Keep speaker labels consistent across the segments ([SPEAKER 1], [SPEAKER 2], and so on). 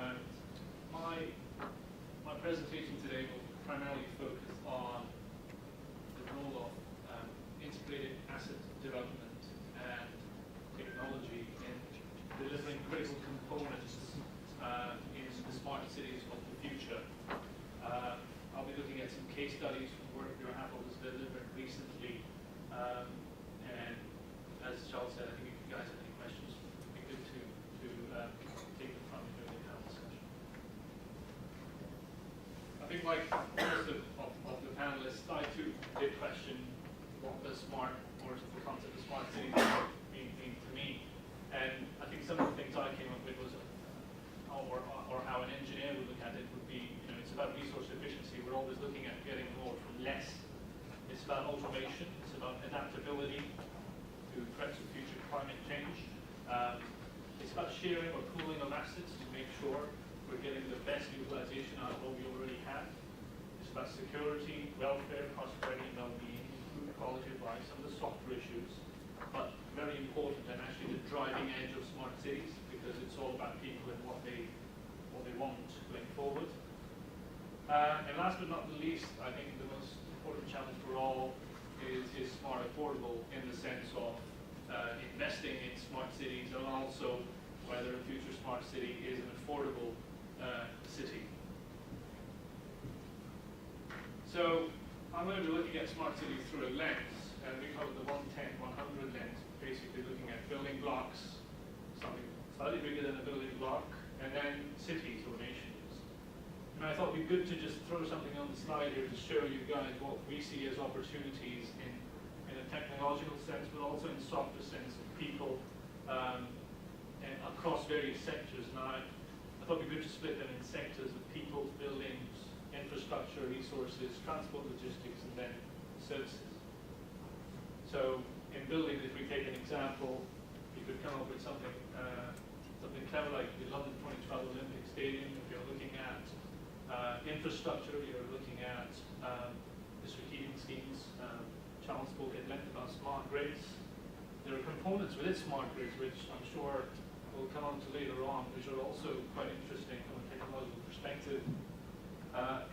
[SPEAKER 1] And my presentation today will primarily focus on the role of integrated asset development and technology in delivering critical components in the smart cities of the future. I'll be looking at some case studies from work Buro Happold has delivered recently. And as Charles said, I think if you guys have any questions, it'd be good to take them from during the panel discussion. I think like most of the panelists, I too did question what the smart, or the concept of smart cities mean to me. And I think some of the things I came up with was, or how an engineer would look at it would be, it's about resource efficiency. We're always looking at getting more from less. It's about automation. It's about adaptability to threats of future climate change. It's about sharing or pooling of assets to make sure we're getting the best utilization out of what we already have. It's about security, welfare, prosperity, and well-being, improved quality of life, some of the softer issues, but very important and actually the driving edge of smart cities, because it's all about people and what they want going forward. And last but not the least, I think the most important challenge for all is smart affordable, in the sense of investing in smart cities, and also whether a future smart city is an affordable city. So I'm going to be looking at smart cities through a lens, and we call it the 110-100 lens, basically looking at building blocks, something slightly bigger than a building block, and then cities or nations. And I thought it'd be good to just throw something on the slide here to show you guys what we see as opportunities in a technological sense, but also in softer sense of people and across various sectors. Now, I thought it'd be good to split them in sectors of people, buildings, infrastructure, resources, transport, logistics, and then services. So in buildings, if we take an example, you could come up with something clever like the London 2012 Olympic Stadium. If you're looking at infrastructure, you're looking at district heating schemes. Charles spoke at length about smart grids. There are components within smart grids which I'm sure we'll come on to later on, which are also quite interesting from a technological perspective.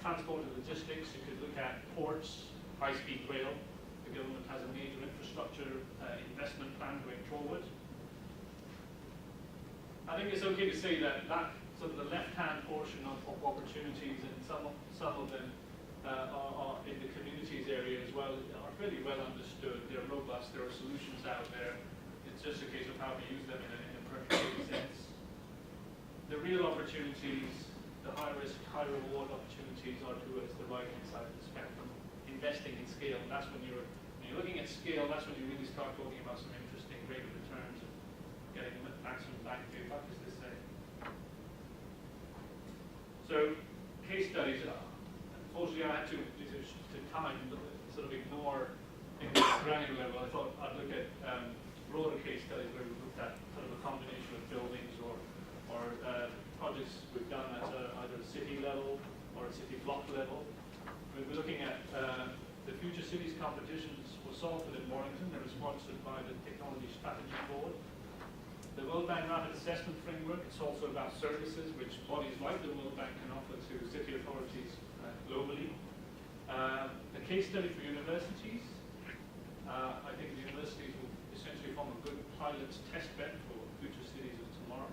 [SPEAKER 1] Transport and logistics, you could look at ports, high-speed rail. The government has a major infrastructure investment plan going forward. I think it's okay to say that sort of the left-hand portion of opportunities, and some of them are in the communities area as well, are fairly well understood. They're robust, there are solutions out there. It's just a case of how we use them in a practical sense. The real opportunities, the high-risk, high-reward opportunities are towards the right-hand side of the spectrum. Investing in scale, that's when you're looking at scale, that's when you really start talking about some interesting rate of returns and getting the maximum bang for your buck, as they say. So, case studies. Unfortunately, I had to, due to time, sort of ignore in the granular level. I thought I'd look at broader case studies where we looked at sort of a combination of buildings or projects we've done at either a city level or a city block level. We're looking at the Future Cities competitions for Salford in Warrington. They were sponsored by the Technology Strategy Board. The World Bank Rapid Assessment Framework, it's also about services which bodies like the World Bank can offer to city authorities globally. A case study for universities. I think the universities will essentially form a good pilot test bed for future cities of tomorrow.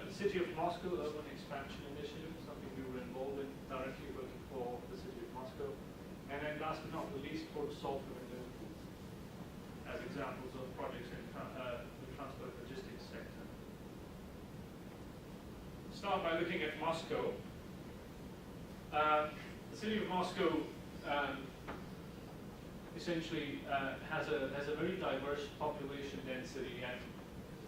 [SPEAKER 1] The City of Moscow Urban Expansion Initiative, something we were involved in directly working for the City of Moscow. And then last but not the least, Port of Salford and Liverpool as examples of projects in the transport logistics sector. Start by looking at Moscow. The City of Moscow essentially has a very diverse population density, and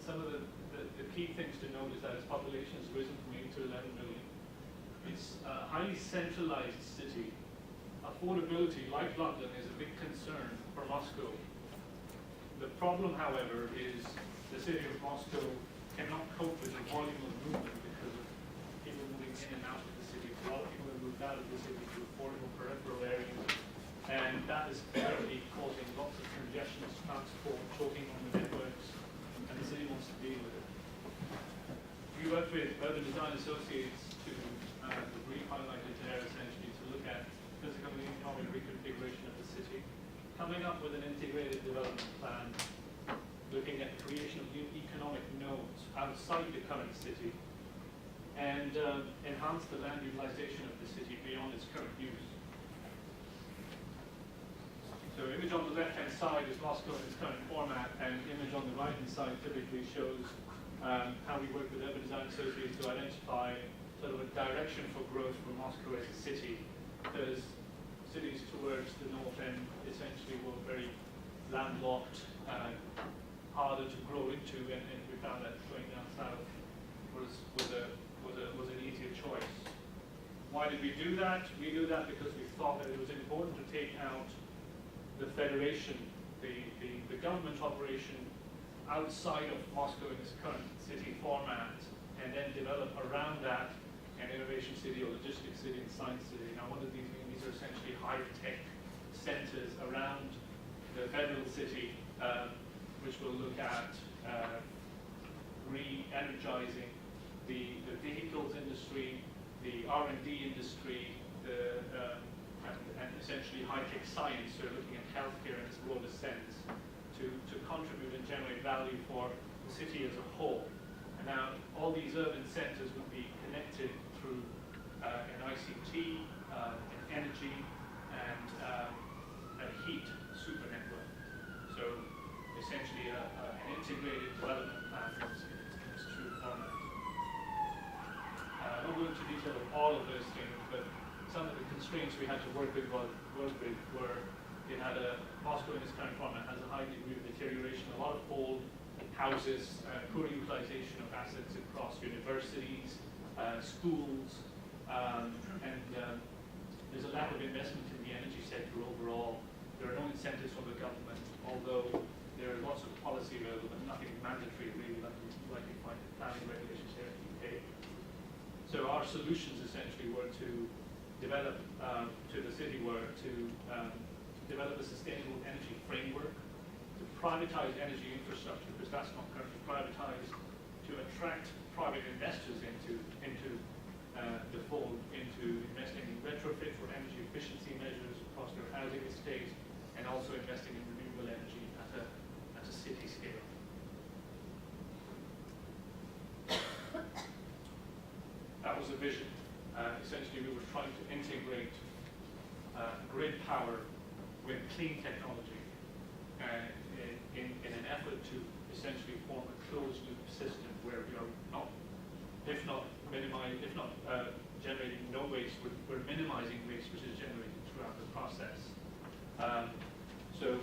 [SPEAKER 1] some of the key things to note is that its population has risen from 8 to 11 million. It's a highly centralized city. Affordability, like London, is a big concern for Moscow. The problem, however, is the City of Moscow cannot cope with the volume of movement because of people moving in and out of the city. A lot of people have moved out of the city to affordable peripheral areas, and that is clearly causing lots of congestion, transport, choking on the networks, and the city wants to deal with it. We work with Urban Design Associates to, the brief highlighted there, essentially to look at physical and economic reconfiguration of the city, coming up with an integrated development plan, looking at the creation of new economic nodes outside the current city, and enhance the land utilization of the city beyond its current use. So image on the left-hand side is Moscow in its current format, and image on the right-hand side typically shows how we work with Urban Design Associates to identify sort of a direction for growth for Moscow as a city. Because cities towards the north end essentially were very landlocked, harder to grow into, and we found that going down south was an easier choice. Why did we do that? We do that because we thought that it was important to take out the federation, the government operation outside of Moscow in its current city format, and then develop around that an innovation city or logistics city and science city. Now, what do these mean? These are essentially high-tech centers around the federal city, which will look at re-energizing the vehicles industry, the R&D industry, and essentially high-tech science. So looking at healthcare in its broadest sense to contribute and generate value for the city as a whole. And now all these urban centers would be connected through an ICT, an energy, and a heat super network. So essentially an integrated development plan in its true format. I won't go into detail of all of those things, but some of the constraints we had to work with were it had Moscow in its current format has a high degree of deterioration, a lot of old houses, poor utilization of assets across universities, schools, and there's a lack of investment in the energy sector overall. There are no incentives from the government, although there are lots of policy available, but nothing mandatory really like you find in planning regulations here in the UK. So our solutions essentially were to develop to the city were to develop a sustainable energy framework, to privatize energy infrastructure, because that's not currently privatized, to attract private investors into the fold, into investing in retrofit for energy efficiency measures across their housing estate, and also investing in renewable energy at a city scale. That was a vision. Essentially, we were trying to integrate grid power with clean technology in an effort to essentially form a closed-loop system where we are generating no waste, we're minimizing waste which is generated throughout the process. So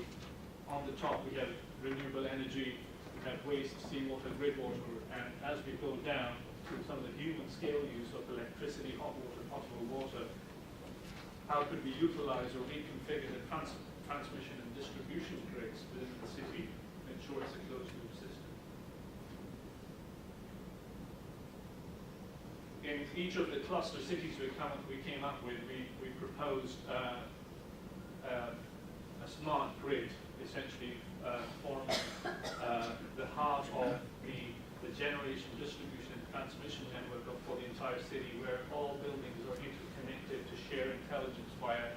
[SPEAKER 1] on the top we have renewable energy, we have waste, seawater, grid water, and as we go down through some of the human scale use of electricity, hot water, potable water, how could we utilize or reconfigure the transmission and distribution grids within the city to ensure it's a closed-loop system? In each of the cluster cities we came up with, we proposed a smart grid, essentially forming the heart of the generation, distribution, and transmission network for the entire city, where all buildings are interconnected to share intelligence via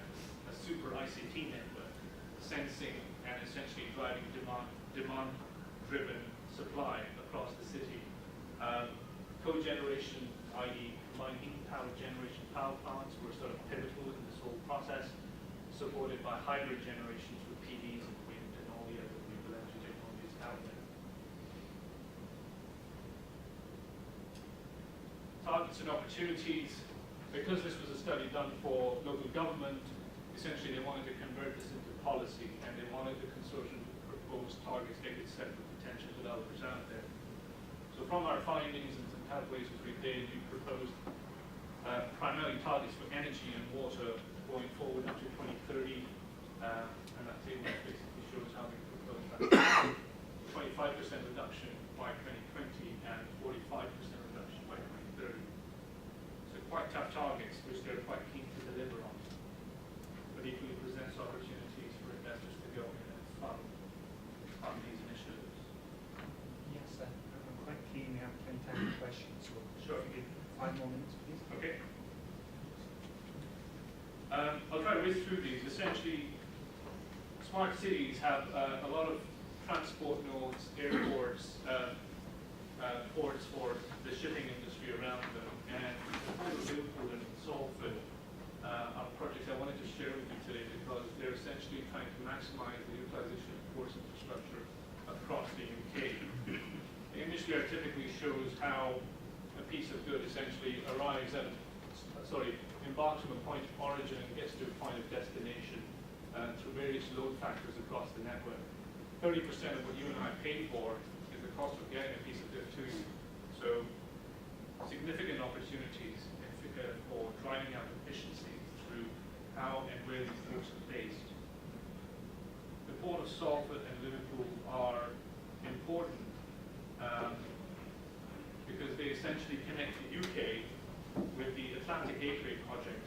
[SPEAKER 1] a super ICT network, sensing and essentially driving demand-driven supply across the city. Cogeneration, i.e. combined heat and power generation power plants, were sort of pivotal in this whole process, supported by hybrid generations with PVs and wind and all the other renewable energy technologies out there. Targets and opportunities. Because this was a study done for local government, essentially they wanted to convert this into policy, and they wanted the consortium to propose targets they could set for potential developers out there. So from our findings and some pathways which we did, we proposed primarily targets for energy and water going forward up to 2030, and that table basically shows how we propose that. 25% reduction by 2020 and 45% reduction by 2030. So quite tough targets, which they're quite keen to deliver on, but equally presents opportunities for investors to go in and fund these initiatives.
[SPEAKER 2] Yes, I'm quite keen. We have plenty of questions. So 5 more minutes, please.
[SPEAKER 1] Okay. I'll try to whiz through these. Essentially, smart cities have a lot of transport nodes, airports, ports for the shipping industry around them. And Buro Happold and Salford are projects I wanted to share with you today because they're essentially trying to maximize the utilization of ports infrastructure across the UK. The image here typically shows how a piece of good essentially embarks from a point of origin and gets to a point of destination through various load factors across the network. 30% of what you and I pay for is the cost of getting a piece of good to you. So significant opportunities for driving out efficiency through how and where these ports are based. The Port of Salford and Liverpool are important because they essentially connect the UK with the Atlantic Gateway project,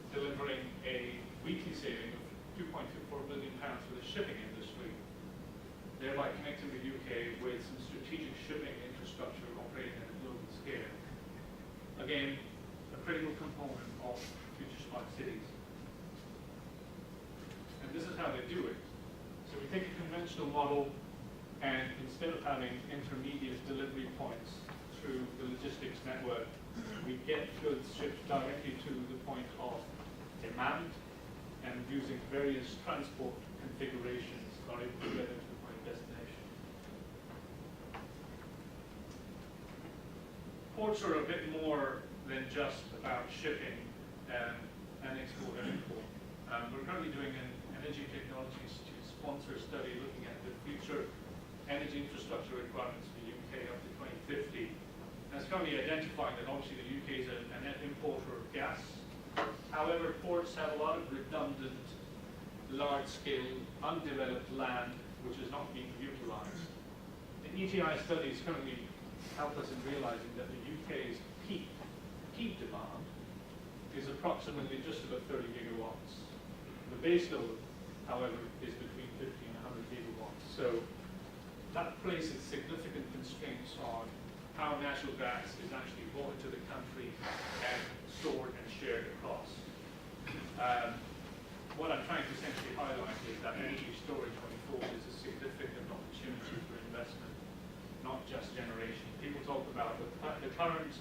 [SPEAKER 1] delivering a weekly saving of £2.24 billion for the shipping industry, thereby connecting the UK with some strategic shipping infrastructure operating at a global scale. Again, a critical component of future smart cities. And this is how they do it. So we take a conventional model, and instead of having intermediate delivery points through the logistics network, we get goods shipped directly to the point of demand, and using various transport configurations are able to get into the point of destination. Ports are a bit more than just about shipping and export and import. We're currently doing an Energy Technology Institute sponsor study looking at the future energy infrastructure requirements for the UK up to 2050. And it's currently identifying that obviously the UK is a net importer of gas. However, ports have a lot of redundant, large-scale, undeveloped land which is not being utilised. The ETI studies currently help us in realising that the UK's peak demand is approximately just about 30 gigawatts. The base load, however, is between 50 and 100 gigawatts. So that places significant constraints on how natural gas is actually brought into the country and stored and shared across. What I'm trying to essentially highlight is that energy storage going forward is a significant opportunity for investment, not just generation. People talk about the current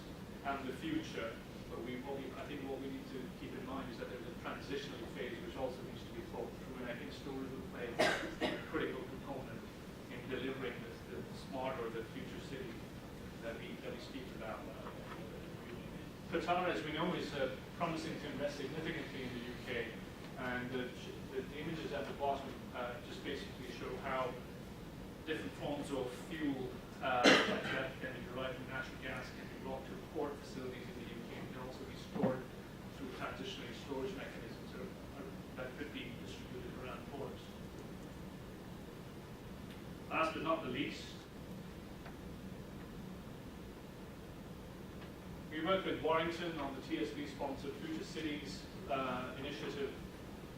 [SPEAKER 1] and the future, but I think what we need to keep in mind is that there's a transitional phase which also needs to be thought through, and I think storage will play a critical component in delivering the smart or the future city that we speak about. Qatar, as we know, is promising to invest significantly in the UK, and the images at the bottom just basically show how different forms of fuel that can be derived from natural gas can be brought to port facilities in the UK and can also be stored through transitional storage mechanisms that could be distributed around ports. Last but not the least, we worked with Warrington on the TSB-sponsored Future Cities initiative,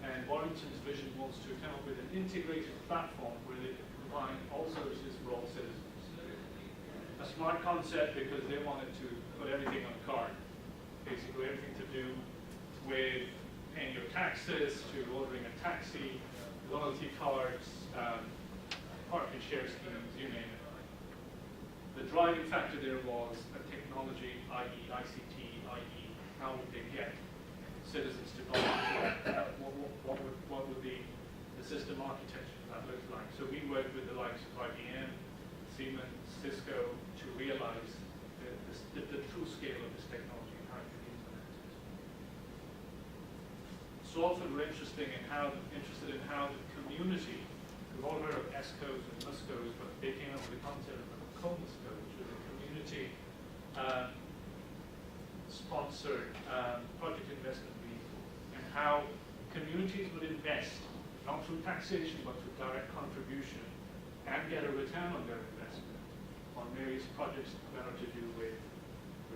[SPEAKER 1] and Warrington's vision was to come up with an integrated platform where they could combine all services for all citizens. A smart concept because they wanted to put everything on a card, basically everything to do with paying your taxes, to ordering a taxi, loyalty cards, park and share schemes, you name it. The driving factor there was a technology, i.e. ICT, i.e. how would they get citizens to buy what would the system architecture of that look like. So we worked with the likes of IBM, Siemens, Cisco to realize the true scale of this technology and how it can be implemented. Salford were interested in how the community, we've all heard of ESCOs and MUSCOs, but they came up with the concept of COMUSCO, which was a community sponsored project investment vehicle, and how communities would invest, not through taxation, but through direct contribution, and get a return on their investment on various projects that are to do with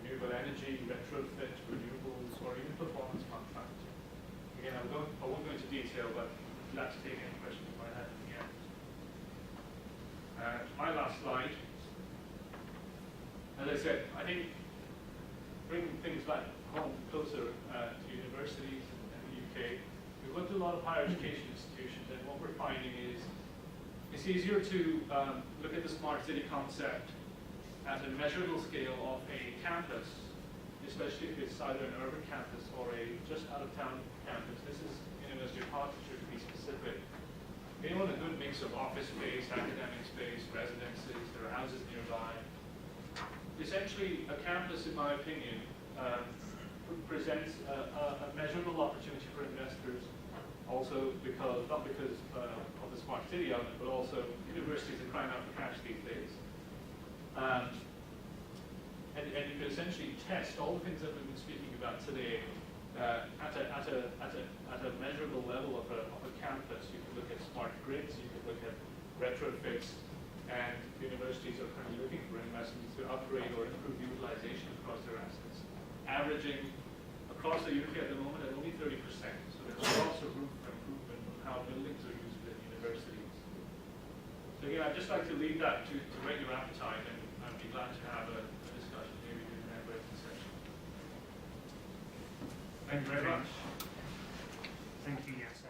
[SPEAKER 1] renewable energy, retrofit, renewables, or even performance contracting. Again, I won't go into detail, but let's take any questions you might have at the end. My last slide. As I said, I think bringing things like home closer to universities in the UK. We've looked at a lot of higher education institutions, and what we're finding is it's easier to look at the smart city concept at a measurable scale of a campus, especially if it's either an urban campus or a just out-of-town campus. This is University of Hertfordshire, to be specific. They want a good mix of office space, academic space, residences, there are houses nearby. Essentially, a campus, in my opinion, presents a measurable opportunity for investors, also because, not because of the smart city element, but also universities are crying out for cash these days. And you can essentially test all the things that we've been speaking about today at a measurable level of a campus. You can look at smart grids, you can look at retrofits, and universities are currently looking for investments to upgrade or improve utilization across their assets, averaging across the UK at the moment at only 30%. So there's lots of room for improvement on how buildings are used within universities. So again, I'd just like to leave that to whet your appetite, and I'd be glad to have a discussion maybe during that breaking session.
[SPEAKER 2] Thank you very much. Thank you, yes.